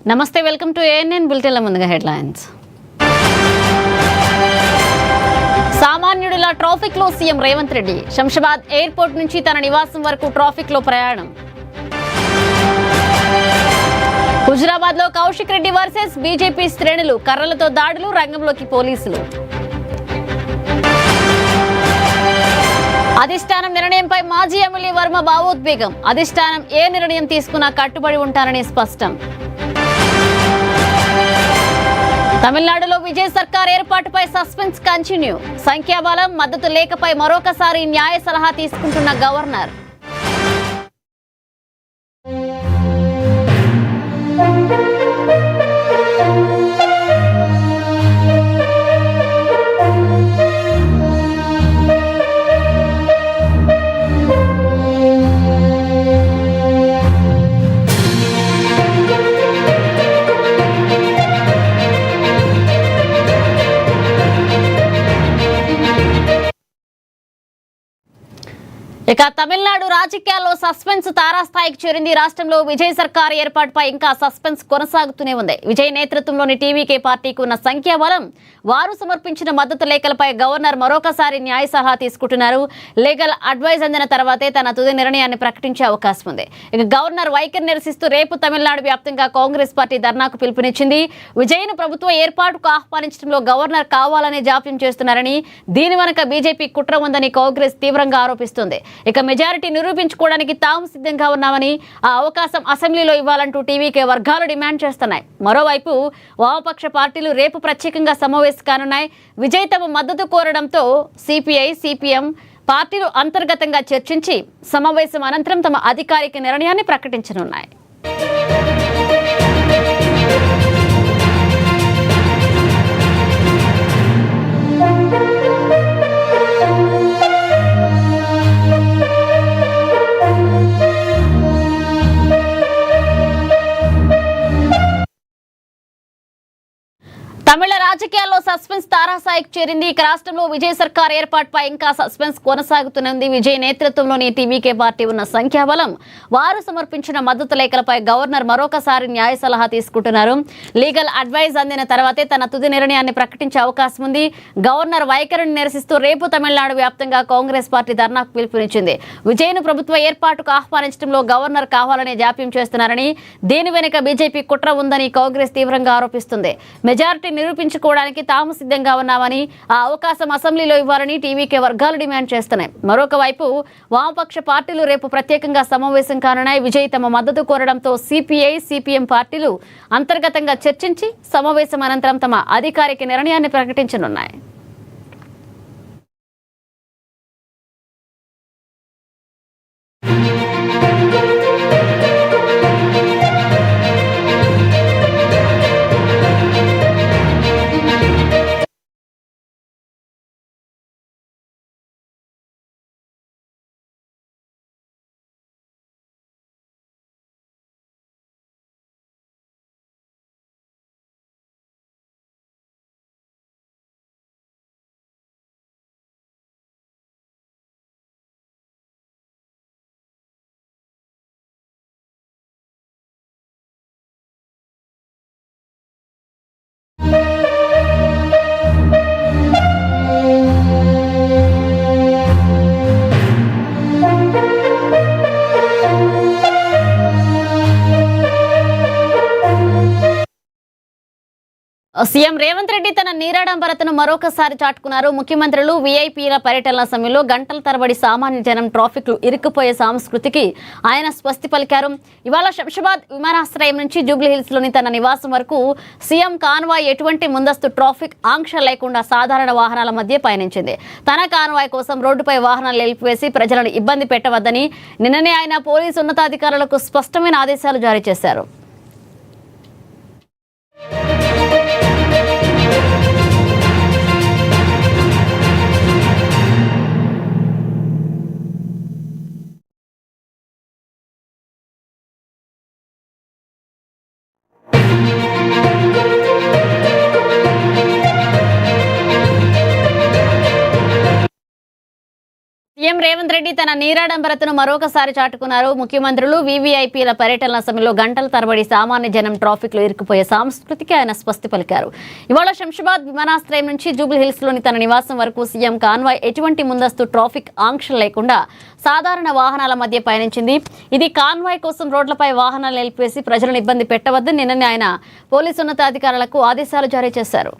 నమస్తే, welcome to ANN బులెటిన్ల ముందుగా headlines. సామాన్యుడిలా traffic లో సీఎం రేవంత్ రెడ్డి. శంషాబాద్ ఎయిర్పోర్ట్ నుంచి తన నివాసం వరకు ట్రాఫిక్ లో ప్రయాణం. హుజురాబాద్ లో కౌశిక్ రెడ్డి వర్సెస్ బీజేపీ శ్రేణులు, కర్రలతో దాడులు, రంగంలోకి పోలీసులు. అధిష్టానం నిర్ణయంపై మాజీ ఎమ్మెల్యే వర్మ భావోద్వేగం. అధిష్టానం ఏ నిర్ణయం తీసుకున్నా కట్టుబడి ఉంటారని స్పష్టం. తమిళనాడులో విజయ్ సర్కార్ ఏర్పాటుపై సస్పెన్స్ కంటిన్యూ. సంఖ్యాబలం, మద్దతు లేఖపై మరొకసారి న్యాయ సలహా తీసుకుంటున్న గవర్నర్. ఇక తమిళనాడు రాజకీయాల్లో సస్పెన్స్ తారాస్థాయికి చేరింది. రాష్ట్రంలో విజయ్ సర్కార్ ఏర్పాటుపై ఇంకా సస్పెన్స్ కొనసాగుతూనే ఉంది. విజయ్ నేతృత్వంలోని టీవీకే పార్టీకి ఉన్న సంఖ్యాబలం, వారు సమర్పించిన మద్దతు లేఖలపై గవర్నర్ మరొకసారి న్యాయ సలహా తీసుకుంటున్నారు. లీగల్ అడ్వైజ్ అందిన తర్వాతే తన తుది నిర్ణయాన్ని ప్రకటించే అవకాశం ఉంది. ఇక గవర్నర్ వైఖరి నిరసిస్తూ రేపు తమిళనాడు వ్యాప్తంగా కాంగ్రెస్ పార్టీ ధర్నాకు పిలుపునిచ్చింది. విజయ్ను ప్రభుత్వ ఏర్పాటుకు ఆహ్వానించడంలో గవర్నర్ కావాలనే జాప్యం చేస్తున్నారని, దీని వెనుక బీజేపీ కుట్ర ఉందని కాంగ్రెస్ తీవ్రంగా ఆరోపిస్తుంది. ఇక మెజారిటీ నిరూపించుకోవడానికి తాము సిద్ధంగా ఉన్నామని, ఆ అవకాశం అసెంబ్లీలో ఇవ్వాలంటూ టీవీకే వర్గాలు డిమాండ్ చేస్తున్నాయి. మరోవైపు వామపక్ష పార్టీలు రేపు ప్రత్యేకంగా సమావేశం కానున్నాయి. విజయ్ తమ మద్దతు కోరడంతో సిపిఐ, సిపిఎం పార్టీలు అంతర్గతంగా చర్చించి సమావేశం అనంతరం తమ అధికారిక నిర్ణయాన్ని ప్రకటించనున్నాయి. తమిళ రాజకీయాల్లో సస్పెన్స్ తారాస్థాయికి చేరింది. ఇక రాష్ట్రంలో విజయ్ సర్కార్ ఏర్పాటుపై ఇంకా సస్పెన్స్ కొనసాగుతున్నది. విజయ్ నేతృత్వంలోని టీవీకే పార్టీ ఉన్న సంఖ్యాబలం, వారు సమర్పించిన మద్దతు లేఖలపై గవర్నర్ మరొకసారి న్యాయ సలహా తీసుకుంటున్నారు. లీగల్ అడ్వైజ్ అందిన తర్వాతే తన తుది నిర్ణయాన్ని ప్రకటించే అవకాశం ఉంది. గవర్నర్ వైఖరిని నిరసిస్తూ రేపు తమిళనాడు వ్యాప్తంగా కాంగ్రెస్ పార్టీ ధర్నాకు పిలుపునిచ్చింది. విజయ్ను ప్రభుత్వ ఏర్పాటుకు ఆహ్వానించడంలో గవర్నర్ కావాలనే జాప్యం చేస్తున్నారని, దీని వెనుక బీజేపీ కుట్ర ఉందని కాంగ్రెస్ తీవ్రంగా ఆరోపిస్తుంది. మెజారిటీ నిరూపించుకోవడానికి తాము సిద్ధంగా ఉన్నామని, ఆ అవకాశం అసెంబ్లీలో ఇవ్వాలని టీవీకే వర్గాలు డిమాండ్ చేస్తున్నాయి. మరొక వైపు వామపక్ష పార్టీలు రేపు ప్రత్యేకంగా సమావేశం కానున్నాయి. విజయ్ తమ మద్దతు కోరడంతో సిపిఐ, సిపిఎం పార్టీలు అంతర్గతంగా చర్చించి సమావేశం అనంతరం తమ అధికారిక నిర్ణయాన్ని ప్రకటించనున్నాయి. సీఎం రేవంత్ రెడ్డి తన నీరాడంబరతను మరొకసారి చాటుకున్నారు. ముఖ్యమంత్రులు, వీఐపీల పర్యటనల సమయంలో గంటల తరబడి సామాన్య జనం ట్రాఫిక్ ఇరుక్కుపోయే సంస్కృతికి ఆయన స్వస్తి పలికారు. ఇవాళ శంషాబాద్ విమానాశ్రయం నుంచి జూబ్లీహిల్స్ లోని తన నివాసం వరకు సీఎం కాన్వాయ్ ఎటువంటి ముందస్తు ట్రాఫిక్ ఆంక్ష లేకుండా సాధారణ వాహనాల మధ్య పయనించింది. తన కాన్వాయ్ కోసం రోడ్డుపై వాహనాలు నిలిపివేసి ప్రజలను ఇబ్బంది పెట్టవద్దని నిన్ననే ఆయన పోలీసు ఉన్నతాధికారులకు స్పష్టమైన ఆదేశాలు జారీ చేశారు. సీఎం రేవంత్ రెడ్డి తన నీరాడంబరతను మరొకసారి చాటుకున్నారు. ముఖ్యమంత్రులు వీవీఐపీల పర్యటనల సమయంలో గంటల తరబడి సామాన్య జనం ట్రాఫిక్ లో ఇరుక్కుపోయే సంస్కృతికి ఆయన స్పష్టి పలికారు. ఇవాళ శంషాబాద్ విమానాశ్రయం నుంచి జూబ్లీహిల్స్ లోని తన నివాసం వరకు సీఎం కాన్వాయ్ ఎటువంటి ముందస్తు ట్రాఫిక్ ఆంక్షలు లేకుండా సాధారణ వాహనాల మధ్య పయనించింది. ఇది కాన్వాయ్ కోసం రోడ్లపై వాహనాలు నిలిపివేసి ప్రజలను ఇబ్బంది పెట్టవద్దని నిన్ననే ఆయన పోలీసు ఉన్నతాధికారులకు ఆదేశాలు జారీ చేశారు.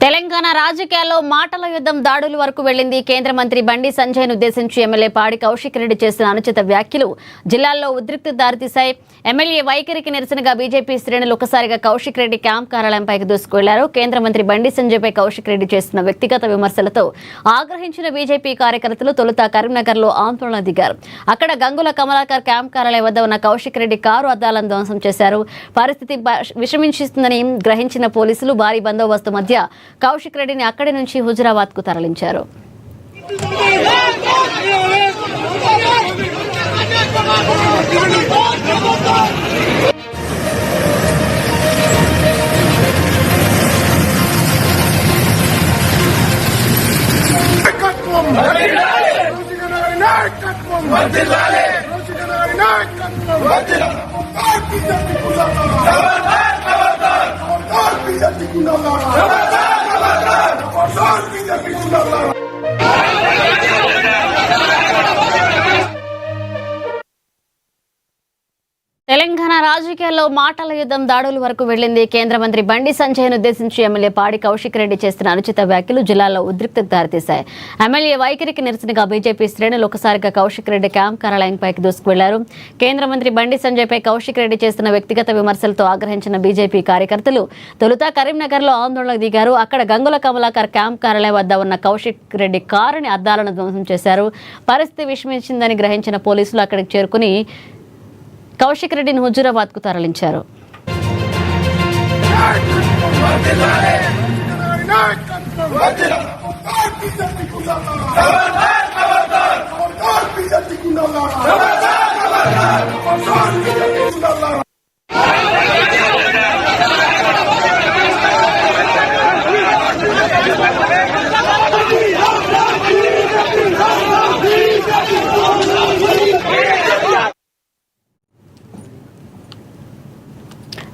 తెలంగాణ రాజకీయాల్లో మాటల యుద్ధం దాడుల వరకు వెళ్లింది. కేంద్ర మంత్రి బండి సంజయ్ను ఉద్దేశించి ఎమ్మెల్యే పాడి కౌశిక్ రెడ్డి చేసిన అనుచిత వ్యాఖ్యలు జిల్లాల్లో ఉద్రిక్తత దారితీశాయి. ఎమ్మెల్యే వైఖరికి నిరసనగా బీజేపీ శ్రేణులు ఒకసారిగా కౌశిక్ రెడ్డి క్యాంప్ కార్యాలయంపైకి దూసుకువెళ్లారు. కేంద్ర మంత్రి బండి సంజయ్పై కౌశిక్ రెడ్డి చేస్తున్న వ్యక్తిగత విమర్శలతో ఆగ్రహించిన బీజేపీ కార్యకర్తలు తొలుత కరీంనగర్లో ఆందోళన దిగారు. అక్కడ గంగుల కమలాకర్ క్యాంప్ కార్యాలయం వద్ద ఉన్న కౌశిక్ రెడ్డి కారు అద్దాలను ధ్వంసం చేశారు. పరిస్థితి విషమించిస్తుందని గ్రహించిన పోలీసులు భారీ బందోబస్తు మధ్య కౌశిక్ రెడ్డిని అక్కడి నుంచి హుజురాబాద్ కు తరలించారు. తెలంగాణ రాజకీయాల్లో మాటల యుద్ధం దాడుల వరకు వెళ్లింది. కేంద్ర మంత్రి బండి సంజయ్ను ఉద్దేశించి ఎమ్మెల్యే పాడి కౌశిక్ రెడ్డి చేస్తున్న అనుచిత వ్యాఖ్యలు జిల్లాలో ఉద్రిక్తతకు దారితీశాయి. ఎమ్మెల్యే వైఖరికి నిరసనగా బీజేపీ శ్రేణులు ఒకసారిగా కౌశిక్ రెడ్డి క్యాంప్ కార్యాలయంపైకి దూసుకువెళ్లారు. కేంద్ర మంత్రి బండి సంజయ్పై కౌశిక్ రెడ్డి చేస్తున్న వ్యక్తిగత విమర్శలతో ఆగ్రహించిన బీజేపీ కార్యకర్తలు తొలుత కరీంనగర్లో ఆందోళనకు దిగారు. అక్కడ గంగుల కమలాకర్ క్యాంప్ కార్యాలయం వద్ద ఉన్న కౌశిక్ రెడ్డి కారుని అద్దాలను ధ్వంసం చేశారు. పరిస్థితి విషమించిందని గ్రహించిన పోలీసులు అక్కడికి చేరుకుని కౌశిక్ రెడ్డిని హుజూరాబాద్ కు తరలించారు.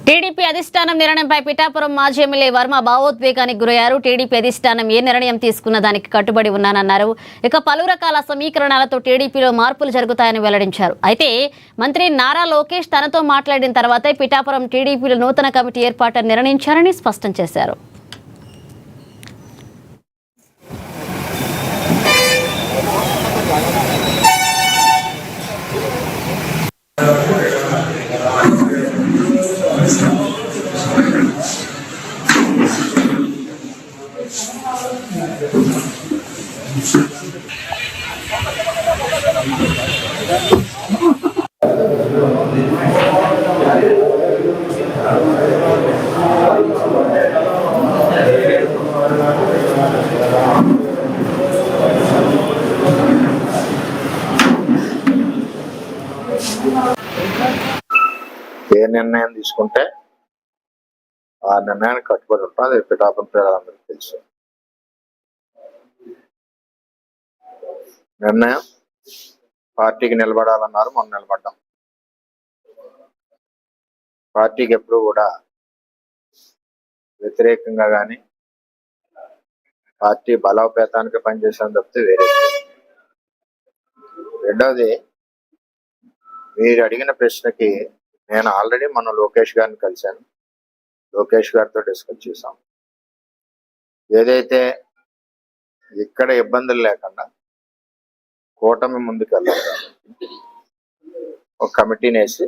టీడీపీ అధిష్టానం నిర్ణయంపై పిఠాపురం మాజీ ఎమ్మెల్యే వర్మ భావోద్వేగానికి గురయ్యారు. టీడీపీ అధిష్టానం ఏ నిర్ణయం తీసుకున్న దానికి కట్టుబడి ఉన్నానన్నారు. ఇక పలు రకాల సమీకరణాలతో టీడీపీలో మార్పులు జరుగుతాయని వెల్లడించారు. అయితే మంత్రి నారా లోకేష్ తనతో మాట్లాడిన తర్వాతే పిఠాపురం టీడీపీలో నూతన కమిటీ ఏర్పాటును నిర్ణయించారని స్పష్టం చేశారు. ఏ నిర్ణయం తీసుకుంటే ఆ నిర్ణయానికి కట్టుబడి ఉంటాం. అది పిఠాపురం ప్రజలందరికీ తెలుసు. నిర్ణయం పార్టీకి నిలబడాలన్నారు, మనం నిలబడ్డాం. పార్టీకి ఎప్పుడు కూడా వ్యతిరేకంగా కానీ పార్టీ బలోపేతానికి పనిచేసాను తప్పితే వేరే. రెండవది, మీరు అడిగిన ప్రశ్నకి నేను ఆల్రెడీ మన లోకేష్ గారిని కలిశాను. లోకేష్ గారితో డిస్కస్ చేశాం. ఏదైతే ఇక్కడ ఇబ్బందులు లేకుండా కూటమి ముందుకు వెళ్ళాలి. ఒక కమిటీని వేసి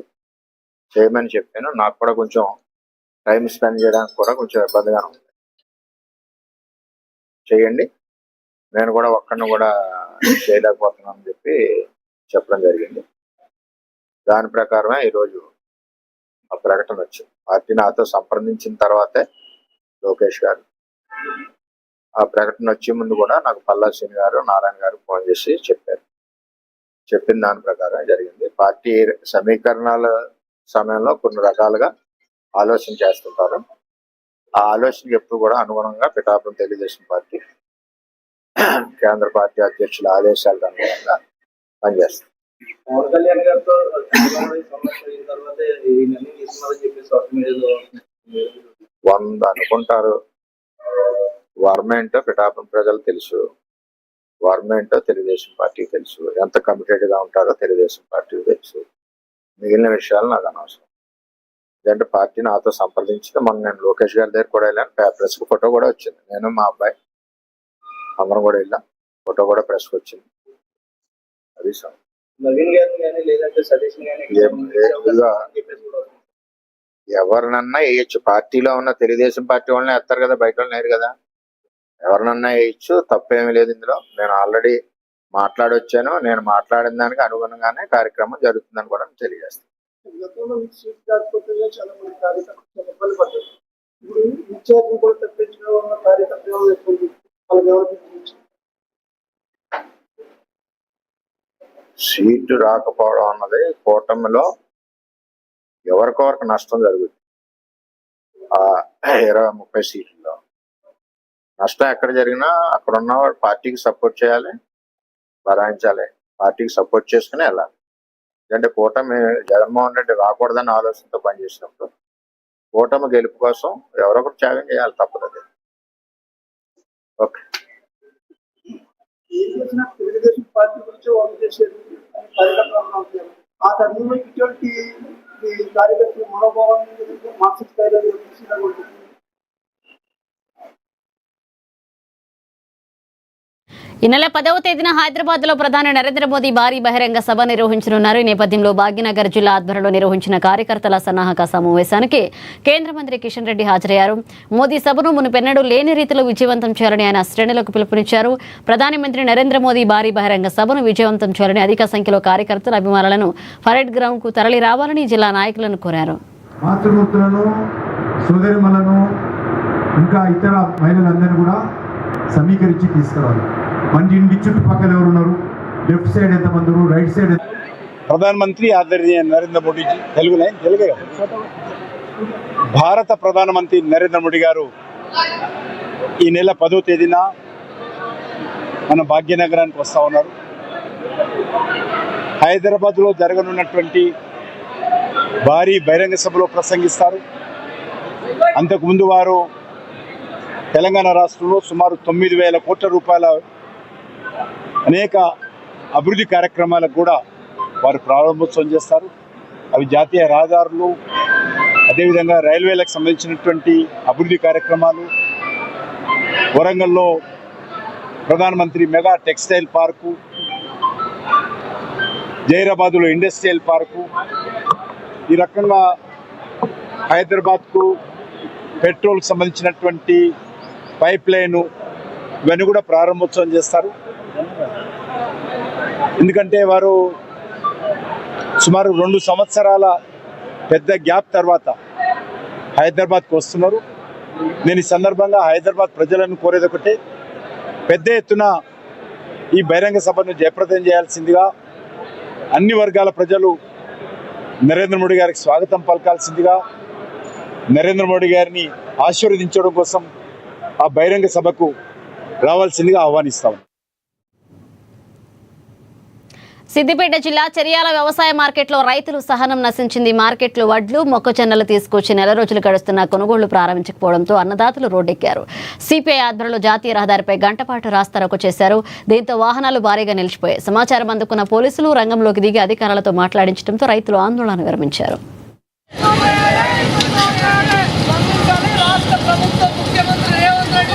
చేయమని చెప్పాను. నాకు కూడా కొంచెం టైం స్పెండ్ చేయడానికి కూడా కొంచెం ఇబ్బందిగా ఉంది. చేయండి, నేను కూడా ఒక్కడిని కూడా చేయలేకపోతున్నాను అని చెప్పి చెప్పడం జరిగింది. దాని ప్రకారమే ఈరోజు ఆ ప్రకటన వచ్చింది. పార్టీ నాతో సంప్రదించిన తర్వాతే లోకేష్ గారు ఆ ప్రకటన వచ్చే ముందు కూడా నాకు పల్లా శ్రీని గారు, నారాయణ గారు ఫోన్ చేసి చెప్పారు. చెప్పిన దాని ప్రకారం జరిగింది. పార్టీ సమీకరణాల సమయంలో కొన్ని రకాలుగా ఆలోచన చేస్తుంటారు. ఆ ఆలోచనకి ఎప్పుడు కూడా అనుగుణంగా పిఠాపురం తెలుగుదేశం పార్టీ కేంద్ర పార్టీ అధ్యక్షుల ఆదేశాలకు అనుగుణంగా పనిచేస్తుంది. పవన్ కళ్యాణ్ గారితో సమస్య అయిన తర్వాత ఈ నిర్ణయం తీసుకున్నారని చెప్పి సోషల్ మీడియాలో 100 అనుకుంటారు. వర్మ ఏంటో పిఠాపురం ప్రజలు తెలుసు, వర్మ ఏంటో తెలుగుదేశం పార్టీకి తెలుసు, ఎంత కమిటెడ్ గా ఉంటారో తెలుగుదేశం పార్టీకి తెలుసు. మిగిలిన విషయాలు నాకు అనవసరం. ఎందుకంటే పార్టీ నాతో సంప్రదించితే మొన్న నేను లోకేష్ గారి దగ్గర కూడా వెళ్ళాను. ప్రెస్ కు ఫోటో కూడా వచ్చింది. నేను మా అబ్బాయి అందరం కూడా వెళ్ళాం. ఫోటో కూడా ప్రెస్ కు వచ్చింది. అది సార్ నవీన్ గారిని కానీ లేదంటే సతీష్ ఎవరినన్నా వేయచ్చు. పార్టీలో ఉన్న తెలుగుదేశం పార్టీ వాళ్ళని వేస్తారు కదా, బయట వాళ్ళని వేయరు కదా. ఎవరినన్నా వేయచ్చు, తప్పేమీ లేదు ఇందులో. నేను ఆల్రెడీ మాట్లాడొచ్చాను. నేను మాట్లాడిన దానికి అనుగుణంగానే కార్యక్రమం జరుగుతుందని కూడా తెలియజేస్తాను. గతంలో సీట్ కాకపోతే చాలా మంది కార్యకర్తలు ఇబ్బంది పడ్డారు. ఇప్పుడు ఇన్ఛార్జ్ కూడా తప్పించడం వల్ల కార్యకర్తలు వాళ్ళకి సీటు రాకపోవడం అన్నది కూటమిలో ఎవరికొవరికి నష్టం జరుగుతుంది. ఆ 20-30 సీట్లలో నష్టం ఎక్కడ జరిగినా అక్కడ ఉన్న పార్టీకి సపోర్ట్ చేయాలి, భరాయించాలి, పార్టీకి సపోర్ట్ చేసుకుని వెళ్ళాలి. ఎందుకంటే కూటమి జగన్మోహన్ రెడ్డి రాకూడదని ఆలోచనతో పనిచేసినప్పుడు కూటమి గెలుపు కోసం ఎవరొకరు త్యాగం చేయాలి, తప్పదు. ఓకే, తెలుగుదేశం పార్టీ గురించి వాళ్ళు చేసేది కార్యకర్తలు ఆ తరుణంలో ఇటువంటి కార్యకర్తల మనోభావాన్ని మానసిక స్థాయిలో ఉంటుంది. ఈ నెల 10వ తేదీన హైదరాబాద్ లో ప్రధాని నరేంద్ర మోదీ భారీ బహిరంగ సభ నిర్వహించనున్నారు. ఈ నేపథ్యంలో భాగ్యనగర్ జిల్లా ఆధ్వర్యంలో నిర్వహించిన కార్యకర్తల సన్నాహక సమావేశానికి కేంద్ర మంత్రి కిషన్ రెడ్డి హాజరయ్యారు. మోదీ సభను మునుపెన్నడూ లేని రీతిలో విజయవంతం చేయాలని ఆయన శ్రేణులకు పిలుపునిచ్చారు. ప్రధాని మంత్రి నరేంద్ర మోదీ భారీ బహిరంగ సభను విజయవంతం చేయాలని అధిక సంఖ్యలో కార్యకర్తల అభిమానులను పరేడ్ గ్రౌండ్ కు తరలి రావాలని జిల్లా నాయకులను కోరారు. మాతృమూర్తులను, సోదరిమలను, ఇంకా ఇతర మహిళలందరినీ కూడా సమీకరించి తీసుకురావాలి. మన ఇంటి చుట్టుపక్కల ఎవరున్నారు, లెఫ్ట్ సైడ్ ఎంతమంది, రైట్ సైడ్. ప్రధానమంత్రి ఆదరణీయ నరేంద్ర మోడీజీ, తెలుగే భారత ప్రధానమంత్రి నరేంద్ర మోడీ గారు ఈ నెల 10వ తేదీన మన భాగ్యనగరానికి వస్తూ ఉన్నారు. హైదరాబాద్లో జరగనున్నటువంటి భారీ బహిరంగ సభలో ప్రసంగిస్తారు. అంతకుముందు వారు తెలంగాణ రాష్ట్రంలో సుమారు 9,000 కోట్ల రూపాయల అనేక అభివృద్ధి కార్యక్రమాలకు కూడా వారు ప్రారంభోత్సవం చేస్తారు. అవి జాతీయ రహదారులు, అదేవిధంగా రైల్వేలకు సంబంధించినటువంటి అభివృద్ధి కార్యక్రమాలు. వరంగల్లో ప్రధానమంత్రి మెగా టెక్స్టైల్ పార్కు, జైరాబాద్లో ఇండస్ట్రియల్ పార్కు, ఈ రకంగా హైదరాబాద్కు పెట్రోల్కి సంబంధించినటువంటి పైప్ లైను, ఇవన్నీ కూడా ప్రారంభోత్సవం చేస్తారు. ఎందుకంటే వారు సుమారు 2 సంవత్సరాల పెద్ద గ్యాప్ తర్వాత హైదరాబాద్కు వస్తున్నారు. నేను ఈ సందర్భంగా హైదరాబాద్ ప్రజలను కోరేది ఒకటే, పెద్ద ఎత్తున ఈ బహిరంగ సభను జయప్రదం చేయాల్సిందిగా, అన్ని వర్గాల ప్రజలు నరేంద్ర మోడీ గారికి స్వాగతం పలకాల్సిందిగా, నరేంద్ర మోడీ గారిని ఆశీర్వదించడం కోసం ఆ బహిరంగ సభకు రావాల్సిందిగా ఆహ్వానిస్తాం. సిద్దిపేట జిల్లా చెరియాల వ్యవసాయ మార్కెట్లో రైతులు సహనం నశించింది. మార్కెట్లో వడ్లు, మొక్కజొన్నలు తీసుకొచ్చి నెల రోజులు గడుస్తున్న కొనుగోళ్లు ప్రారంభించకపోవడంతో అన్నదాతలు రోడ్డెక్కారు. సిపిఐ ఆధ్వర్యంలో జాతీయ రహదారిపై గంటపాటు రాస్తారోకో చేశారు. దీంతో వాహనాలు భారీగా నిలిచిపోయాయి. సమాచారం అందుకున్న పోలీసులు రంగంలోకి దిగి అధికారులతో మాట్లాడించడంతో రైతులు ఆందోళన విరమించారు. రాష్ట్ర ముఖ్యమంత్రి రేవంత్ రెడ్డి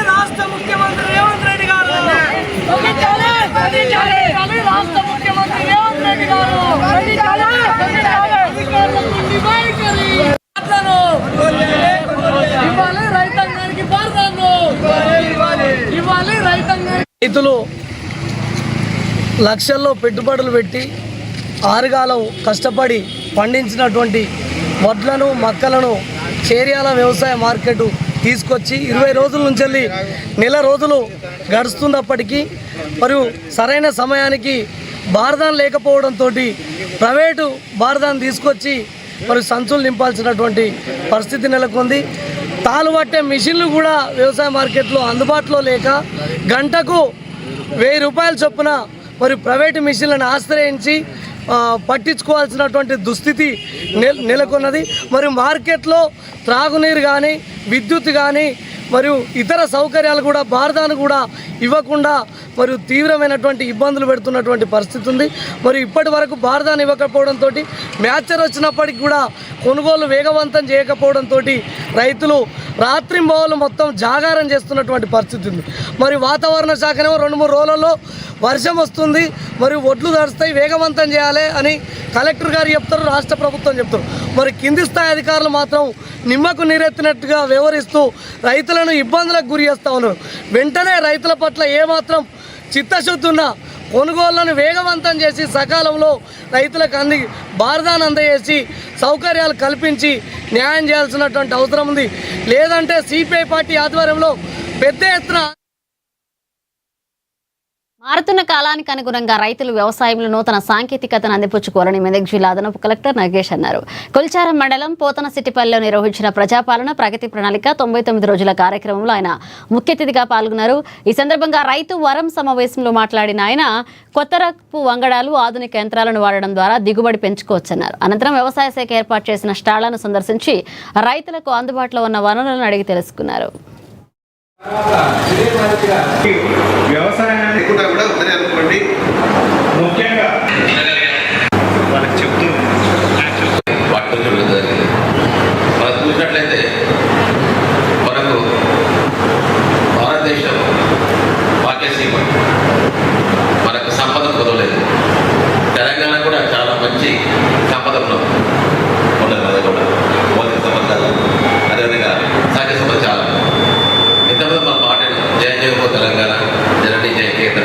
రాష్ట్ర ముఖ్యమంత్రి రేవంత్ రెడ్డి గారు రాష్ట్ర ముఖ్యమంత్రి రేవంత్ రెడ్డి గారు ఇవ్వాలి రైతాంగానికి ఇవ్వాలి రైతాంగానికి. రైతులు లక్షల్లో పెట్టుబడులు పెట్టి ఆరుగాలం కష్టపడి పండించినటువంటి వడ్లను మక్కలను చేర్యాల వ్యవసాయ మార్కెట్ తీసుకొచ్చి 20 రోజుల నుంచి వెళ్ళి నెల రోజులు గడుస్తున్నప్పటికీ మరియు సరైన సమయానికి బార్దాన్ లేకపోవడంతో ప్రైవేటు బార్దాన్ తీసుకొచ్చి మరి సంచులు నింపాల్సినటువంటి పరిస్థితి నెలకొంది. తాలు పట్టే మిషన్లు కూడా వ్యవసాయ మార్కెట్లో అందుబాటులో లేక గంటకు 1000 రూపాయల చొప్పున మరి ప్రైవేటు మిషన్లను ఆశ్రయించి పట్టించుకోవాల్సినటువంటి దుస్థితి నెలకొన్నది. మరియు మార్కెట్లో త్రాగునీరు కానీ విద్యుత్ కానీ మరియు ఇతర సౌకర్యాలు కూడా బార్దాను కూడా ఇవ్వకుండా మరియు తీవ్రమైనటువంటి ఇబ్బందులు పెడుతున్నటువంటి పరిస్థితి ఉంది. మరి ఇప్పటి వరకు బార్దాను ఇవ్వకపోవడంతో మ్యాచర్ వచ్చినప్పటికి కూడా కొనుగోలు వేగవంతం చేయకపోవడంతో రైతులు రాత్రింబవళ్ళు మొత్తం జాగారం చేస్తున్నటువంటి పరిస్థితి ఉంది. మరి వాతావరణ శాఖనేమో 2-3 రోజులలో వర్షం వస్తుంది, మరియు ఒడ్లు తడుస్తాయి, వేగవంతం చేయాలి అని కలెక్టర్ గారు చెప్తారు, రాష్ట్ర ప్రభుత్వం చెప్తారు. మరి కింది స్థాయి అధికారులు మాత్రం నిమ్మకు నీరెత్తినట్టుగా వ్యవహరిస్తూ రైతులను ఇబ్బందులకు గురి చేస్తూ ఉన్నారు. వెంటనే రైతుల పట్ల ఏమాత్రం చిత్తశుద్ధి ఉన్నా కొనుగోళ్లను వేగవంతం చేసి సకాలంలో రైతులకు బార్దాన్ అందజేసి సౌకర్యాలు కల్పించి న్యాయం చేయాల్సినటువంటి అవసరం ఉంది. లేదంటే సిపిఐ పార్టీ ఆధ్వర్యంలో పెద్ద ఎత్తున మారుతున్న కాలానికి అనుగుణంగా రైతులు వ్యవసాయంలో నూతన సాంకేతికతను అందిపుచ్చుకోవాలని మెదక్ జిల్లా అదనపు కలెక్టర్ నాగేష్ అన్నారు. కొల్చారం మండలం పోతనసిట్టిపల్లిలో నిర్వహించిన ప్రజాపాలన ప్రగతి ప్రణాళిక 99 రోజుల కార్యక్రమంలో ఆయన ముఖ్య అతిథిగా పాల్గొన్నారు. ఈ సందర్భంగా రైతు వరం సమావేశంలో మాట్లాడిన ఆయన కొత్త రకపు వంగడాలు, ఆధునిక యంత్రాలను వాడడం ద్వారా దిగుబడి పెంచుకోవచ్చన్నారు. అనంతరం వ్యవసాయ శాఖ ఏర్పాటు చేసిన స్టాళ్లను సందర్శించి రైతులకు అందుబాటులో ఉన్న వనరులను అడిగి తెలుసుకున్నారు. వ్యవసాయాన్ని కూడా ఉందని అనుకోండి. ముఖ్యంగా వాళ్ళకి చెప్తూ వాటితో జరుగుతుంది. మనం చూసినట్లయితే మనకు భారతదేశం భాగ్యసీమ, మనకు సంపద కుదరలేదు. తెలంగాణ కూడా చాలా మంచి సంపద ఉన్నది కూడా మౌలిక సంపద, అదేవిధంగా సహజ సంపద చాలా. ఇంతకుముందు మన పాటను జయ జయగో తెలంగాణ జనని జయ కేంద్ర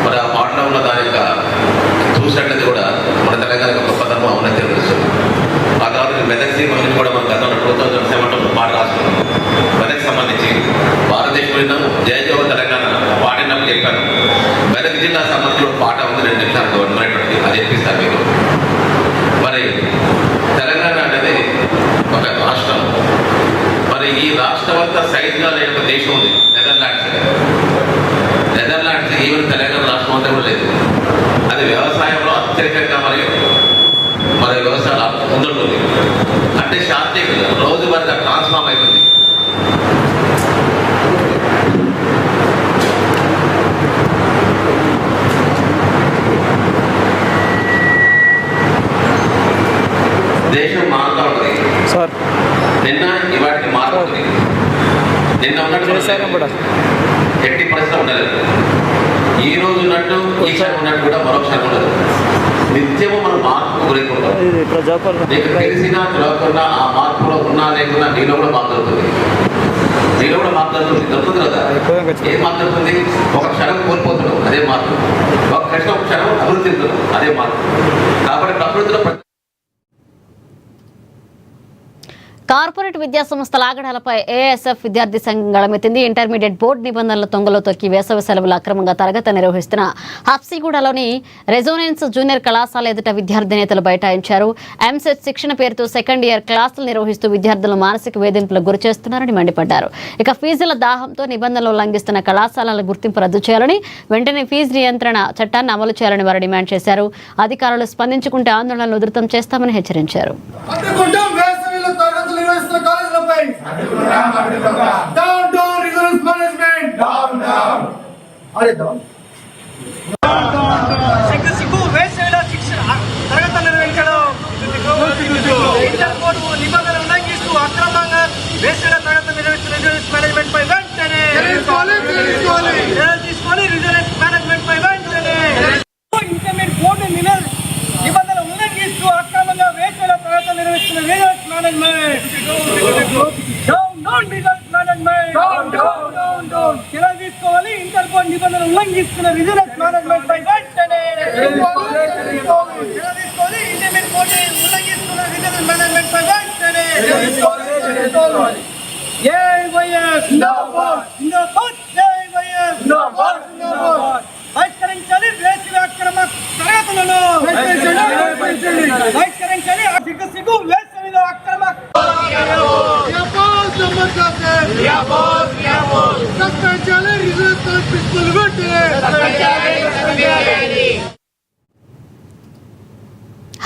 మరి ఆ పాటలో ఉన్న దాని యొక్క చూసినట్లయితే కూడా మన తెలంగాణ గొప్పతనం అవునని తెలుస్తుంది. ఆ తర్వాత మెదక్ సీమ నుంచి కూడా మన గతంలో 2007లో పాట రాసుకున్నాం. మెదక్ సంబంధించి భారతదేశంలో జయ జయగో తెలంగాణ పాడినప్పుడు చెప్పాను. మెదక్ జిల్లా సంబంధించి కూడా పాట ఉంది, 2 నిమిషాలు గవర్నమెంట్ అది చెప్పిస్తారు మీకు. మరి తెలంగాణ అనేది ఒక రాష్ట్రం. మరి ఈ రాష్ట్రం అంతా సైజ్గా లేని ఒక దేశం ఉంది, నెదర్లాండ్స్. ఈవెన్ తెలంగాణ రాష్ట్రం అంతా కూడా లేదు. అది వ్యవసాయంలో అత్యధికంగా మరి వ్యవసాయం ముందుంటుంది. అంటే శాస్త్రీయంగా రోజువారీగా ట్రాన్స్ఫార్మ్ అవుతుంది. దేశం మారుతూ ఉంటుంది సార్. నిన్న ఇవాటికి మారుతుంది. నిన్న ఉన్నట్టు ఎట్టి పరిస్థితి ఉండదు. ఈ రోజు ఉన్నట్టు ఈ క్షణం ఉన్నట్టు కూడా మరో క్షణం ఉండదు. నిత్యము మనం మార్పుకు గురైకుంటాం. నీకు తెలిసినా తెలియకుండా ఆ మార్పులో ఉన్నా లేకున్నా నీలో కూడా మార్పు దొరుకుతుంది. నీలో కూడా మార్పు దొరుకుతుంది కదా. ఏం మార్పు దొరుకుతుంది? ఒక క్షణం కోల్పోతున్నాం, అదే మార్పు. ఒక క్షణం అభివృద్ధి చెందుతున్నాం, అదే మార్పు. కాబట్టి ప్రకృతిలో కార్పొరేట్ విద్యా సంస్థల ఆగడాలపై ఏఎస్ఎఫ్ విద్యార్థి సంఘం గళమెత్తింది. ఇంటర్మీడియట్ బోర్డు నిబంధనల తొంగలో తొక్కి వేసవి సెలవులు అక్రమంగా తరగతి నిర్వహిస్తున్న హబ్సిగూడలోని రెజోనెన్స్ జూనియర్ కళాశాల ఎదుట విద్యార్థి నేతలు బైఠాయించారు. ఎంసెట్ శిక్షణ పేరుతో సెకండ్ ఇయర్ క్లాసులు నిర్వహిస్తూ విద్యార్థులను మానసిక వేధింపులకు గురి చేస్తున్నారని మండిపడ్డారు. ఇక ఫీజుల దాహంతో నిబంధనలు ఉల్లంఘిస్తున్న కళాశాలల గుర్తింపు రద్దు చేయాలని, వెంటనే ఫీజు నియంత్రణ చట్టాన్ని అమలు చేయాలని వారు డిమాండ్ చేశారు. అధికారులు స్పందించుకుంటే ఆందోళనలు ఉధృతం చేస్తామని హెచ్చరించారు. Down, rigorous punishment. Down. Code నిబంధనలు ఉల్లంఘిస్తున్న విజిలెన్స్ మేనేజ్మెంట్ పై వెంటనే ఇండియన్ కోడ్ ఉల్లంఘిస్తున్న విజిలెన్స్ మేనేజ్మెంట్ పై వెంటనే బహిష్కరించాలి వేసిన అక్రమ తరగతులను బహిష్కరించాలి సిగ్గు వేసవిలో అక్రమ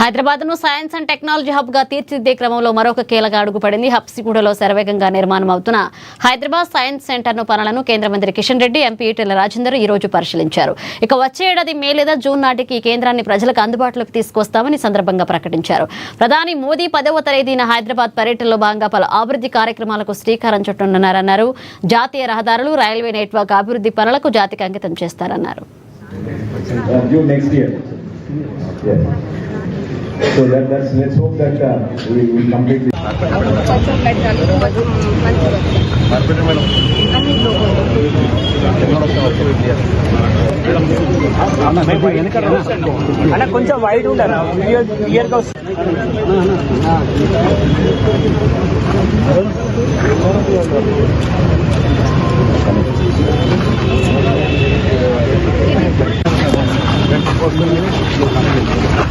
హైదరాబాద్ ను సైన్స్ అండ్ టెక్నాలజీ హబ్ గా తీర్చిదిద్దే క్రమంలో మరొక కీలక అడుగు పడింది. హబ్సిగూడలో శరవేగంగా నిర్మాణం అవుతున్న హైదరాబాద్ సైన్స్ సెంటర్ పనులను కేంద్ర మంత్రి కిషన్ రెడ్డి, ఎంపీ ఈటెల రాజేందర్ ఈ రోజు పరిశీలించారు. ఇక వచ్చే ఏడాది మే లేదా జూన్ నాటికి ఈ కేంద్రాన్ని ప్రజలకు అందుబాటులోకి తీసుకొస్తామని సందర్భంగా ప్రకటించారు. ప్రధాని మోదీ 10వ తేదీన హైదరాబాద్ పర్యటనలో భాగంగా పలు అభివృద్ధి కార్యక్రమాలకు శ్రీకారం చుట్టనున్నారన్నారు. జాతీయ రహదారులు, రైల్వే నెట్వర్క్ అభివృద్ధి పనులకు జాతికి అంకితం చేస్తారన్నారు. So let's hope that we will complete this. కొంచెం వైడ్ ఉండాలి క్లియర్గా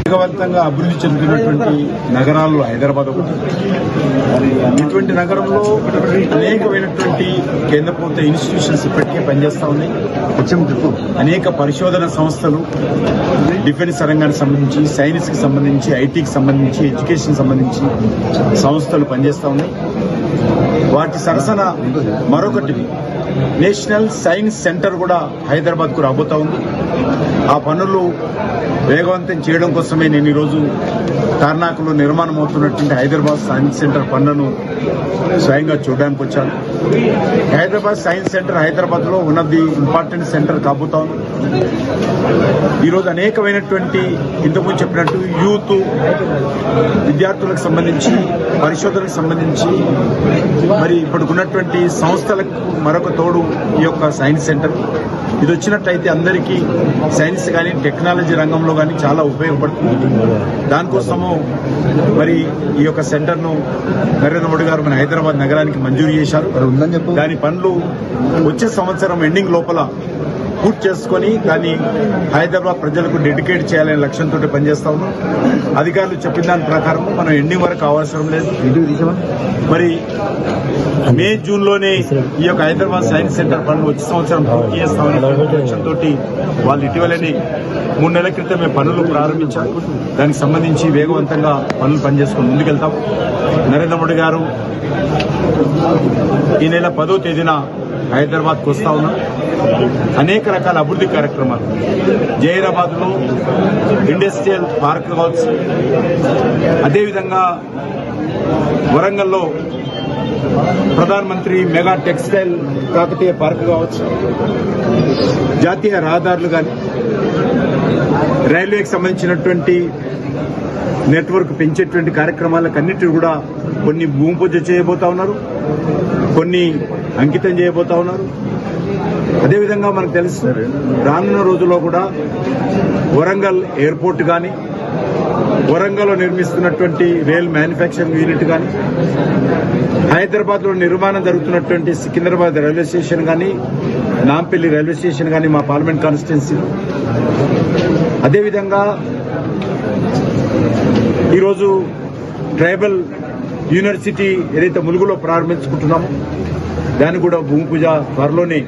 వేగవంతంగా అభివృద్ధి చెందుతున్నటువంటి నగరాల్లో హైదరాబాద్ ఒకటి. ఇటువంటి నగరంలో అనేకమైనటువంటి కేంద్ర ప్రభుత్వ ఇన్స్టిట్యూషన్స్ ఇప్పటికే పనిచేస్తా ఉన్నాయి. అనేక పరిశోధన సంస్థలు డిఫెన్స్ రంగానికి సంబంధించి, సైన్స్ కి సంబంధించి, ఐటీకి సంబంధించి, ఎడ్యుకేషన్ సంబంధించి సంస్థలు పనిచేస్తా ఉన్నాయి. వాటి సరసన మరొకటి నేషనల్ సైన్స్ సెంటర్ కూడా హైదరాబాద్ కు రాబోతా ఉంది. ఆ పనులు వేగవంతం చేయడం కోసమే నేను ఈరోజు తార్నాకలో నిర్మాణం అవుతున్నటువంటి హైదరాబాద్ సైన్స్ సెంటర్ పనులను స్వయంగా చూడడానికి వచ్చాను. హైదరాబాద్ సైన్స్ సెంటర్ హైదరాబాద్ లో one of the important centre కాబోతా ఉంది. ఈరోజు అనేకమైనటువంటి ఇంతకుముందు చెప్పినట్టు యూత్ విద్యార్థులకు సంబంధించి, పరిశోధనకు సంబంధించి, మరి ఇప్పటికున్నటువంటి సంస్థలకు మరొక తోడు ఈ యొక్క సైన్స్ సెంటర్. ఇది వచ్చినట్టయితే అందరికీ సైన్స్ కానీ టెక్నాలజీ రంగంలో కానీ చాలా ఉపయోగపడుతుంది. దానికోసము మరి ఈ యొక్క సెంటర్ ను నరేంద్ర మోడీ గారు మన హైదరాబాద్ నగరానికి మంజూరు చేశారు. దాని పనులు వచ్చే సంవత్సరం ఎండింగ్ లోపల పూర్తి చేసుకుని దాన్ని హైదరాబాద్ ప్రజలకు డెడికేట్ చేయాలనే లక్ష్యంతో పనిచేస్తా ఉన్నాం. అధికారులు చెప్పిన దాని ప్రకారం మనం ఎండింగ్ వరకు అవసరం లేదు. మరి మే జూన్ లోనే ఈ యొక్క హైదరాబాద్ సైన్స్ సెంటర్ పనులు వచ్చే సంవత్సరం పూర్తి చేస్తామనే లక్ష్యంతో వాళ్ళు ఇటీవలనే 3 నెలల క్రితమే పనులు ప్రారంభించారు. దానికి సంబంధించి వేగవంతంగా పనులు పనిచేసుకుని ముందుకెళ్తాం. నరేంద్ర మోడీ గారు ఈ నెల 10వ తేదీన హైదరాబాద్ కు వస్తా ఉన్నాం. అనేక రకాల అభివృద్ధి కార్యక్రమాలు జైరాబాద్ లో ఇండస్ట్రియల్ పార్క్ కావచ్చు, అదేవిధంగా వరంగల్లో ప్రధానమంత్రి మెగా టెక్స్టైల్ కాకతీయ పార్క్ కావచ్చు, జాతీయ రహదారులు కానీ, రైల్వేకి సంబంధించినటువంటి నెట్వర్క్ పెంచేటువంటి కార్యక్రమాలకన్నిటి కూడా కొన్ని భూమి పూజ చేయబోతా ఉన్నారు, కొన్ని అంకితం చేయబోతా ఉన్నారు. అదేవిధంగా మనకు తెలుసు రానున్న రోజుల్లో కూడా వరంగల్ ఎయిర్పోర్ట్ కానీ, వరంగల్లో నిర్మిస్తున్నటువంటి రైల్ మ్యానుఫ్యాక్చరింగ్ యూనిట్ కానీ, హైదరాబాద్ లో నిర్మాణం జరుగుతున్నటువంటి సికింద్రాబాద్ రైల్వే స్టేషన్ కానీ, నాంపల్లి రైల్వే స్టేషన్ కానీ మా పార్లమెంట్ కాన్స్టిట్యున్సీ, అదేవిధంగా ఈరోజు ట్రైబల్ యూనివర్సిటీ ఏదైతే ములుగులో ప్రారంభించుకుంటున్నామో దాన్ని కూడా భూమి పూజ త్వరలోనే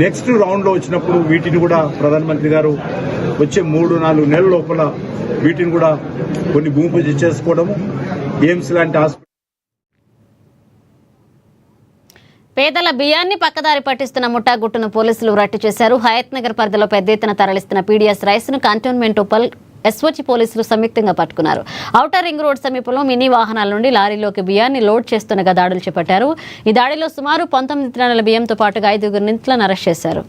నెక్స్ట్ రౌండ్ లో వచ్చినప్పుడు వీటిని కూడా ప్రధానమంత్రి గారు వచ్చే 3-4 నెలల లోపల వీటిని కూడా కొన్ని భూమి పూజ చేసుకోవడము, ఎయిమ్స్ లాంటి హాస్పిటల్. పేదల బియ్యాన్ని పక్కదారి పట్టిస్తున్న ముఠాగుట్టును పోలీసులు రట్టు చేశారు. హయత్ నగర్ పరిధిలో పెద్ద ఎత్తున తరలిస్తున్న పీడీఎస్ రైస్ ను కంటోన్మెంట్ ఎస్ఓజీ పోలీసులు సంయుక్తంగా పట్టుకున్నారు. ఔటర్ రింగ్ రోడ్ సమీపంలో మినీ వాహనాల నుండి లారీలోకి బియ్యాన్ని లోడ్ చేస్తుండగా దాడులు చేపట్టారు. ఈ దాడిలో సుమారు 19 టన్నుల బియ్యంతో పాటుగా 5 నిందితులను అరెస్ట్ చేశారు.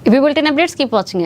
ఇవి బులెటిన్ అప్డేట్స్, కీప్ వాచింగ్.